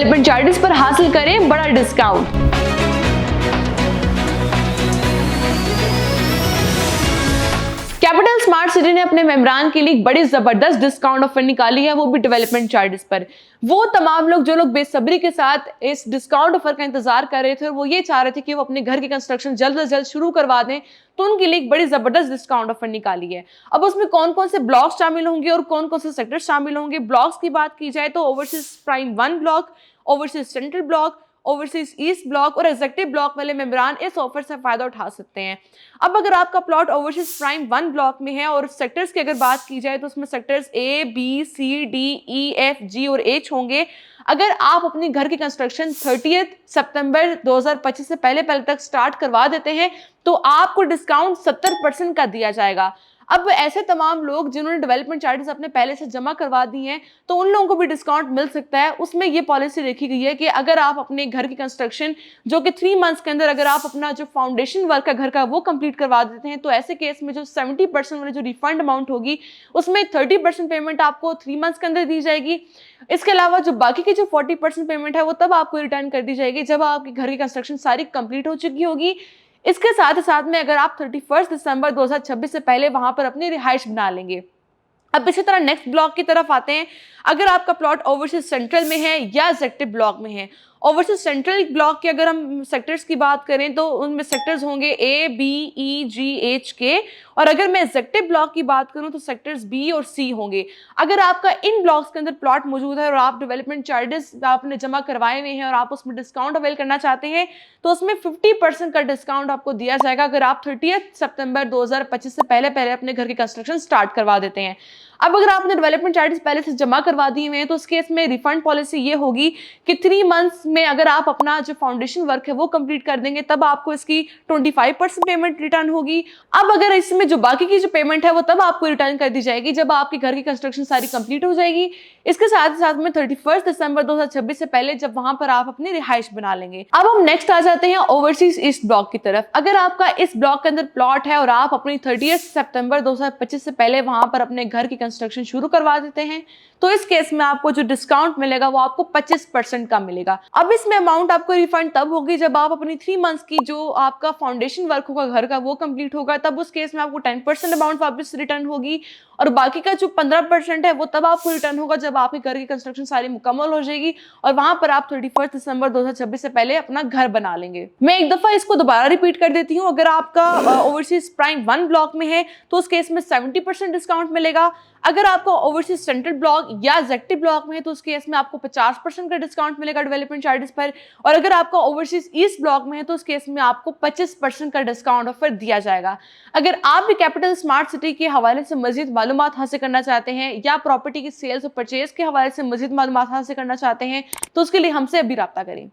Development charges पर हासिल करें बड़ा डिस्काउंट। कैपिटल स्मार्ट सिटी ने अपने मेंबरान के लिए एक बड़ी जबरदस्त डिस्काउंट ऑफर निकाली है, वो भी डेवलपमेंट चार्जेस पर। वो तमाम लोग जो लोग बेसब्री के साथ इस डिस्काउंट ऑफर का इंतजार कर रहे थे और वो ये चाह रहे थे कि वो अपने घर की कंस्ट्रक्शन जल्द से जल्द शुरू करवा दें, तो उनके लिए एक बड़ी जबरदस्त डिस्काउंट ऑफर निकाली है। अब उसमें कौन कौन से ब्लॉक्स शामिल होंगे और कौन कौन से सेक्टर शामिल होंगे। ब्लॉक्स की बात की जाए तो overseas prime 1 block, overseas central block, overseas east block और एग्जेक्टिव ब्लॉक वाले मेंबरान इस ऑफर से फायदा उठा सकते हैं। अब अगर आपका प्लॉट ओवरसीज प्राइम 1 ब्लॉक में है और सेक्टर्स की अगर बात की जाए तो उसमें सेक्टर्स ए, बी, सी, डी, ई, एफ, जी और एच होंगे। अगर आप अपनी घर की कंस्ट्रक्शन 30 सितंबर 2025 से पहले तक स्टार्ट करवा देते हैं तो आपको डिस्काउंट 70% का दिया जाएगा। अब ऐसे तमाम लोग जिन्होंने डेवलपमेंट चार्जेस अपने पहले से जमा करवा दी हैं तो उन लोगों को भी डिस्काउंट मिल सकता है। उसमें ये पॉलिसी रखी गई है कि अगर आप अपने घर की कंस्ट्रक्शन जो कि 3 मंथ्स के अंदर अगर आप अपना जो फाउंडेशन वर्क है घर का वो कंप्लीट करवा देते हैं तो ऐसे केस में जो 70% वाली जो रिफंड अमाउंट होगी उसमें 30% पेमेंट आपको 3 मंथ्स के अंदर दी जाएगी। इसके अलावा जो बाकी की जो 40% पेमेंट है वो तब आपको रिटर्न कर दी जाएगी जब आपकी घर की कंस्ट्रक्शन सारी कंप्लीट हो चुकी होगी। इसके साथ में अगर आप 31 दिसंबर 2026 से पहले वहां पर अपनी रिहाइश बना लेंगे। अब इसी तरह नेक्स्ट ब्लॉक की तरफ आते हैं। अगर आपका प्लॉट ओवरसीज सेंट्रल में है या एग्जेक्टिव ब्लॉक में है। ओवरसीज सेंट्रल ब्लॉक की अगर हम सेक्टर्स की बात करें तो उनमें सेक्टर्स होंगे ए, बी, ई, जी, एच, के और अगर मैं एग्जेक्टिव ब्लॉक की बात करूं तो सेक्टर्स बी और सी होंगे। अगर आपका इन ब्लॉक्स के अंदर प्लॉट मौजूद है और आप डेवलपमेंट चार्जेस आपने जमा करवाए हुए हैं और आप उसमें डिस्काउंट अवेल करना चाहते हैं तो उसमें 50% का डिस्काउंट आपको दिया जाएगा अगर आप 30 सितंबर 2025 से पहले अपने घर की कंस्ट्रक्शन स्टार्ट करवा देते हैं। अब अगर आपने डेवलपमेंट चार्जेस पहले से जमा करवा दिए हुए हैं तो उस केस में रिफंड पॉलिसी ये होगी कि 3 मंथ्स में अगर आप अपना जो फाउंडेशन वर्क है वो कंप्लीट कर देंगे तब आपको इसकी 25% पेमेंट रिटर्न होगी। अब अगर इसमें जो बाकी की जो पेमेंट है वो तब आपको रिटर्न कर दी जाएगी जब आपके घर की कंस्ट्रक्शन सारी कंप्लीट हो जाएगी। इसके साथ में 31 दिसंबर 2026 से पहले जब वहां पर आप अपनी रिहाइश बना लेंगे। अब हम नेक्स्ट आ जाते हैं ओवरसीज ईस्ट ब्लॉक की तरफ। अगर आपका इस ब्लॉक के अंदर प्लॉट है और आप अपनी 30 सितंबर 2025 से पहले वहां पर अपने घर की कंस्ट्रक्शन शुरू करवा देते हैं तो इस केस में आपको जो डिस्काउंट मिलेगा वो आपको 25% का मिलेगा। अब इसमें अमाउंट आपको रिफंड तब होगी जब आप अपनी 3 मंथ्स की जो आपका फाउंडेशन वर्क होगा घर का वो कंप्लीट होगा, तब उस केस में आपको 10% अमाउंट वापस रिटर्न होगी और बाकी का जो 15% है वो तब आपको रिटर्न होगा जब आपके घर की कंस्ट्रक्शन सारी मुकम्मल हो जाएगी और वहां पर आप 31 दिसंबर 2026 से पहले अपना घर बना लेंगे। मैं एक दफा इसको दोबारा रिपीट कर देती हूँ। अगर आपका ओवरसीज प्राइम 1 ब्लॉक में है तो उस केस में 70% डिस्काउंट मिलेगा। अगर आपको ओवरसीज सेंट्रल ब्लॉक या एग्जेक्टिव ब्लॉक में है तो उस केस में आपको 50% का डिस्काउंट मिलेगा डेवलपमेंट चार्जेस पर और अगर आपका ओवरसीज ईस्ट ब्लॉक में है तो उस केस में आपको 25% का डिस्काउंट ऑफर दिया जाएगा। अगर आप भी कैपिटल स्मार्ट सिटी के हवाले से मजीद मालूमात हासिल करना चाहते हैं या प्रॉपर्टी की सेल्स और परचेज के हवाले से मजीद मालूमात हासिल करना चाहते हैं तो उसके लिए हमसे अभी राब्ता करें।